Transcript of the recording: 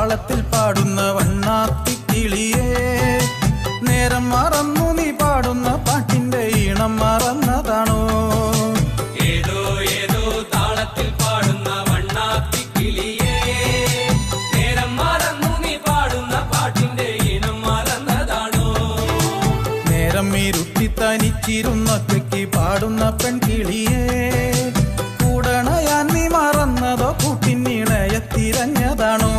താളത്തിൽ പാടുന്ന വണ്ണാത്തിക്കിളിയേ, നേരം മറന്നു നീ പാടുന്ന പാട്ടിന്റെ ഈണം മറന്നതാണോ? ഏതോ ഏതോ താളത്തിൽ പാടുന്ന വണ്ണാത്തിക്കിളിയേ, നേരം മറന്നു നീ പാടുന്ന പാട്ടിന്റെ ഈണം മറന്നതാണോ? നേരം ഇരുട്ടി തനിച്ചിരുന്നൊറ്റയ്ക്ക് പാടുന്ന പെൺകിളിയേ, കൂടണയാൻ നീ മറന്നതോ കൂട്ടിനിണയെ തിരഞ്ഞതാണോ?